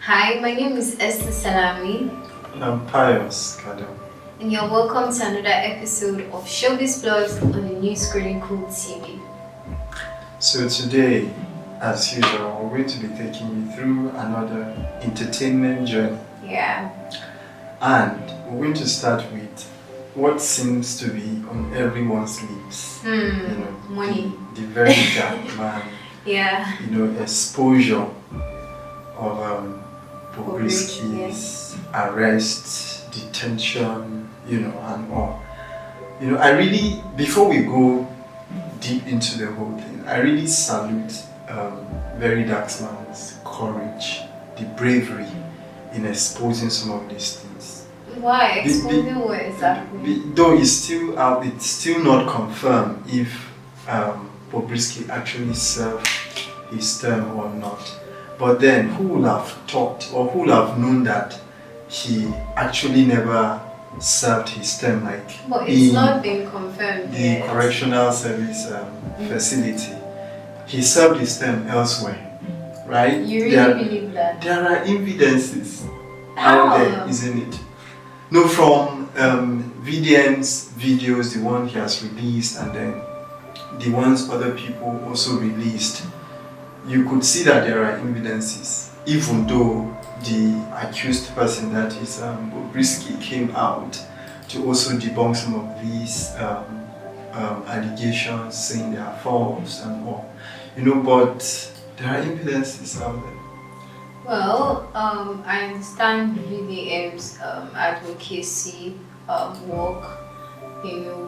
Hi, my name is Esther Salami, And I'm Pius Kadam. and you're welcome to another episode of Showbiz Plus on the New Screen Cool TV. So today, as usual, we're going to be taking you through another entertainment journey. Yeah. And we're going to start with what seems to be on everyone's lips. Money. The very dark man, Yeah. exposure of Bobrisky's Bobrisky's arrest, detention, and all. I really, before we go deep into the whole thing, I really salute Very Dark Man's courage, the bravery in exposing some of these things. Why? Exposing what exactly? Though it's still not confirmed if Bobrisky actually served his term or not. But then, who would have thought or who would have known that he actually never served his term, But it's not been confirmed the yet. correctional service facility? He served his term elsewhere, right? You really believe that? There are evidences How? out there, isn't it? No, from VDM's videos, the one he has released, and then the ones other people also released, you could see that there are evidences, even though the accused person, that is Bobrisky, came out to also debunk some of these allegations, saying they are false and all. But there are evidences out there. Well, I understand VDM's advocacy work,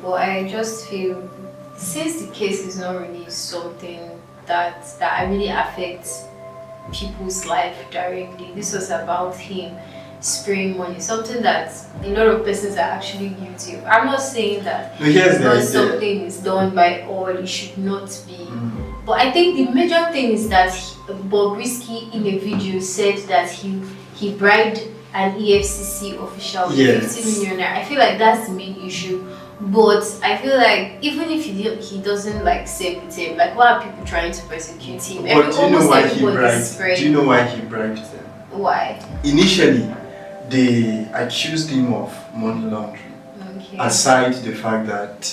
but I just feel since the case is not really something that really affects people's life directly. This was about him spraying money, something that a lot of persons are actually guilty of. I'm not saying that because something is done by all, it should not be. But I think the major thing is that Bobrisky in a video said that he bribed an EFCC official with 50 million naira. I feel like that's the main issue. But I feel like even if he doesn't say with him, why are people trying to persecute him? But do you know why he bribed them? Why? Initially, they accused him of money laundering. Okay. Aside the fact that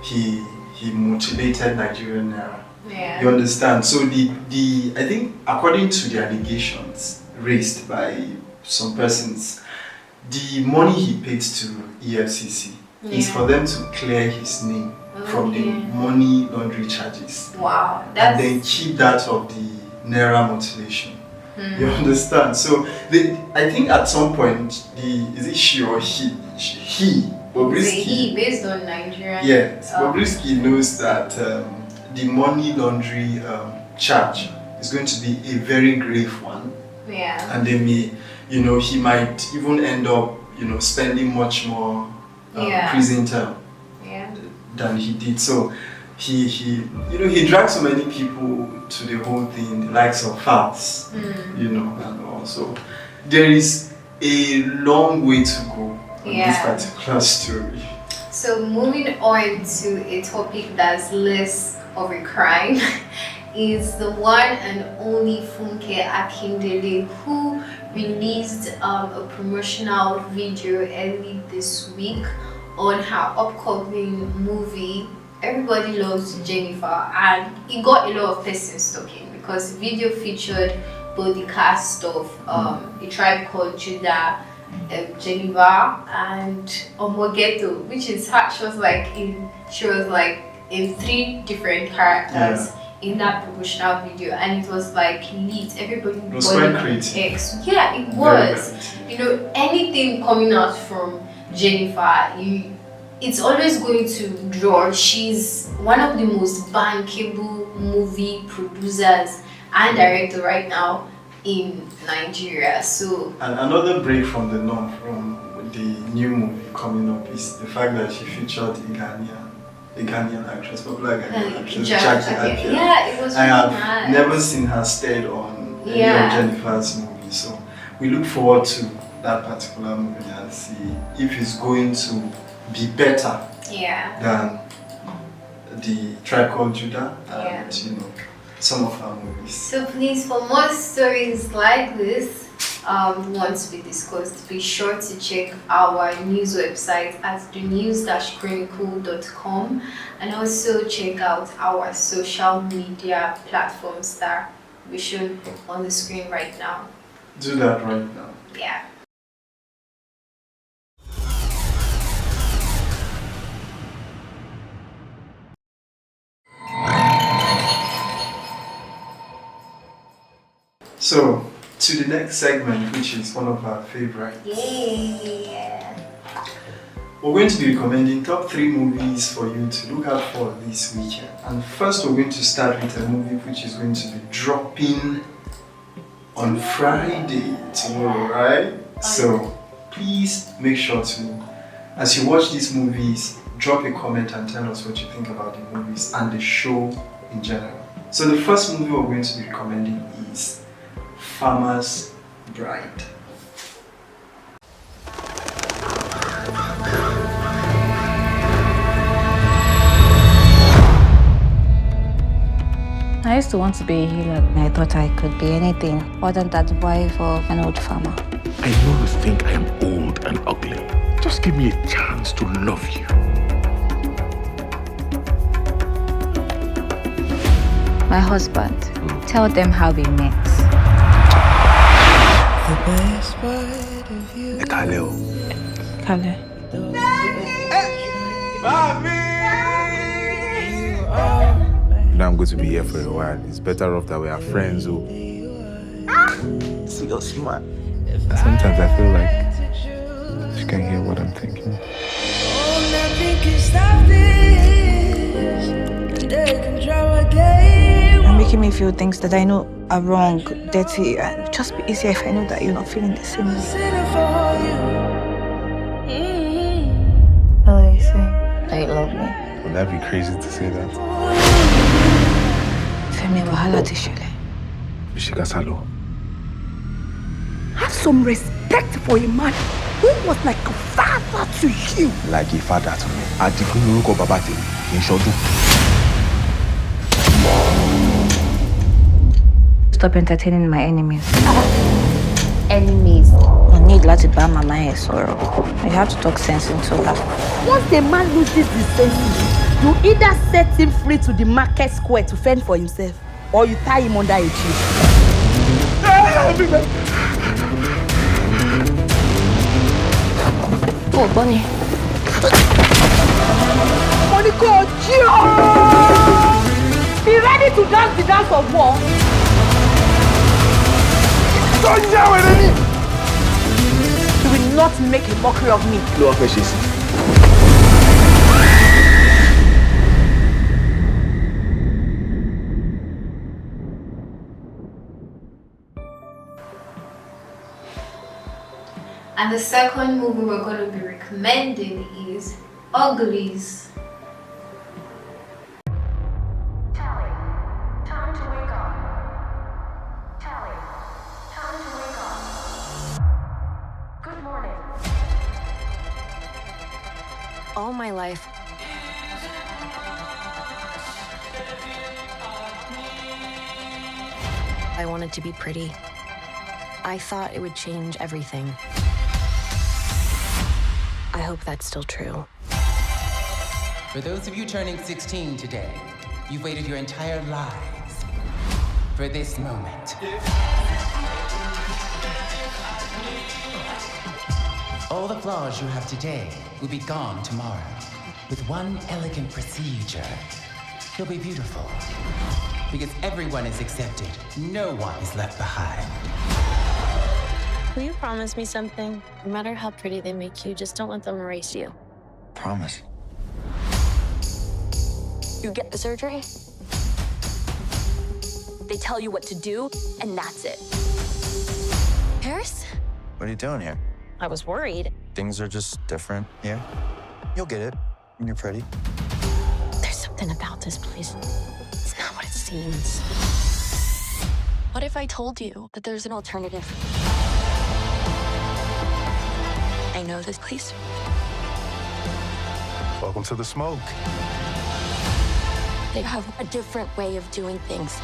he mutilated Nigerian naira. Yeah. You understand? So I think according to the allegations raised by some persons, the money he paid to EFCC is for them to clear his name from the money laundering charges. Wow. And then keep that of the naira mutilation. You understand? So I think at some point, is it she or he, Bobrisky, he based on Nigerian. Yes, Bobrisky knows that the money laundering charge is going to be a very grave one. Yeah. And they may, he might even end up, spending much more prison term than he did. So he dragged so many people to the whole thing, the likes of Falz, and also there is a long way to go on this particular story. So moving on to a topic that's less of a crime is the one and only Funke Akindele, who released a promotional video early this week on her upcoming movie Everybody Loves Jennifer, and it got a lot of persons talking because the video featured both the cast of A Tribe Called Judah, Jennifer, and Omogeto, which is her. She was in 3 different characters in that promotional video, and it was lit. Everybody was quite creative. Yeah, it was. Anything coming out from Jennifer, it's always going to draw. She's one of the most bankable movie producers and director right now in Nigeria. So, and another break from the norm from the new movie coming up is the fact that she featured a Ghanaian actress, popular Ghanaian actress, Jackie Appiah. Yeah, it was really I have nice. never seen her starred on any of Jennifer's movies, so we look forward to that particular movie and see if it's going to be better than the Tribe Called Judah and some of our movies. So please, for more stories like this, once we discussed, be sure to check our news website at thenews-chronicle.com and also check out our social media platforms that we shown on the screen right now. Do that right now. Yeah. So, to the next segment, which is one of our favorites. Yeah. We're going to be recommending top 3 movies for you to look out for this weekend. And first, we're going to start with a movie which is going to be dropping on Friday tomorrow, right? So, please make sure to, as you watch these movies, drop a comment and tell us what you think about the movies and the show in general. So, the first movie we're going to be recommending is Farmer's Bride. I used to want to be a healer. I thought I could be anything other than that wife of an old farmer. I know you think I am old and ugly. Just give me a chance to love you. My husband. Tell them how we met. Kaleo. Kale. You know I'm going to be here for a while. It's better off that we are friends. Oh. See your smile. Sometimes I feel like she can hear what I'm thinking. You're making me feel things that I know are wrong, dirty, and it'd just be easier if I know that you're not feeling the same way. What are you saying? That you love me? Would that be crazy to say that? Femi, wahala ti ṣẹlẹ̀. Bishika Salo. Have some respect for a man who was like a father to you. Like a father to me. Adigun lorúkọ bàbá tèmi, kì í ṣọdún. Stop entertaining my enemies. Enemies. I need láti bá mama ẹ sọ̀rọ̀. You have to talk sense into her. Once a man loses his senses, you either set him free to the market square to fend for himself, or you tie him under a tree. Oh, Bonnie. Monica, be ready to dance the dance of war. Don't yell at me! You will not make a mockery of me. Ló wá fẹ́ ṣe sí. And the second movie we're going to be recommending is Uglies. Tally, time to wake up. Tally, time to wake up. Good morning. All my life, I wanted to be pretty. I thought it would change everything. I hope that's still true. For those of you turning 16 today, you've waited your entire lives for this moment. All the flaws you have today will be gone tomorrow. With one elegant procedure, you'll be beautiful. Because everyone is accepted, no one is left behind. Will you promise me something? No matter how pretty they make you, just don't let them erase you. Promise. You get the surgery, they tell you what to do, and that's it. Paris? What are you doing here? I was worried. Things are just different here. You'll get it when you're pretty. There's something about this place. It's not what it seems. What if I told you that there's an alternative? I know this place. Welcome to the smoke. They have a different way of doing things.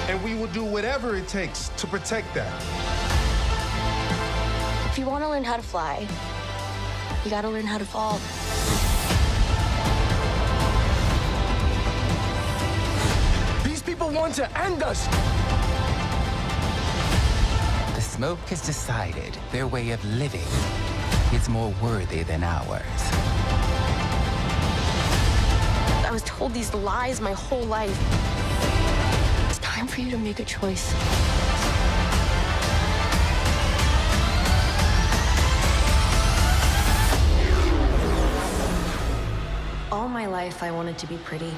And we will do whatever it takes to protect that. If you want to learn how to fly, you gotta learn how to fall. These people want to end us. The smoke has decided their way of living is more worthy than ours. I was told these lies my whole life. It's time for you to make a choice. All my life, I wanted to be pretty.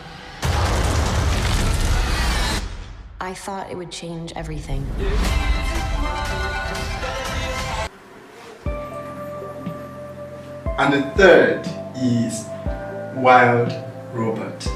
I thought it would change everything. And the third is Wild Robot.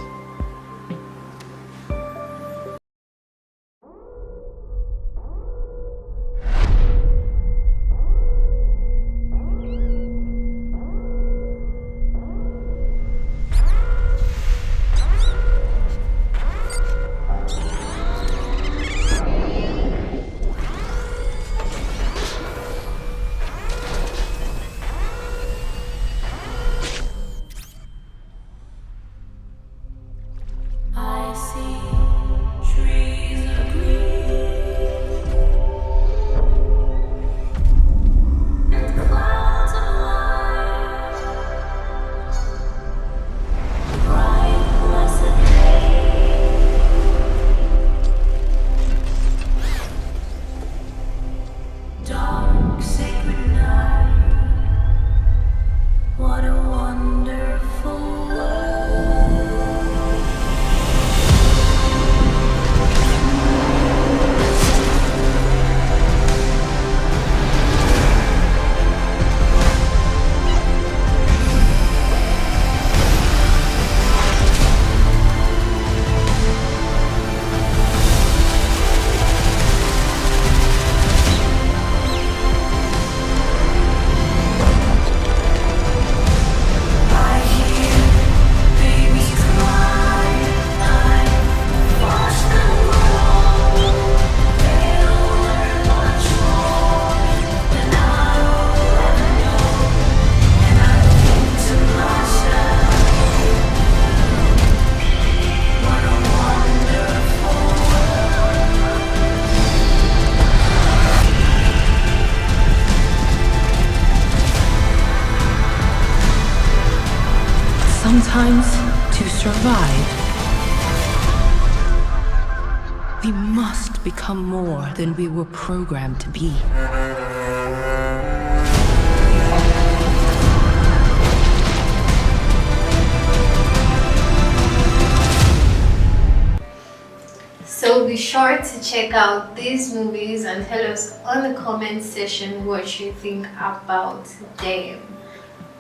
Sometimes, to survive, we must become more than we were programmed to be. So be sure to check out these movies and tell us on the comment section what you think about them.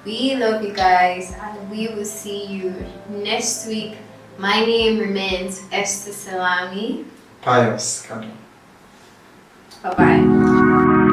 We love you guys and we will see you next week. My name remains Esther Salami. Pius Kado. Bye bye.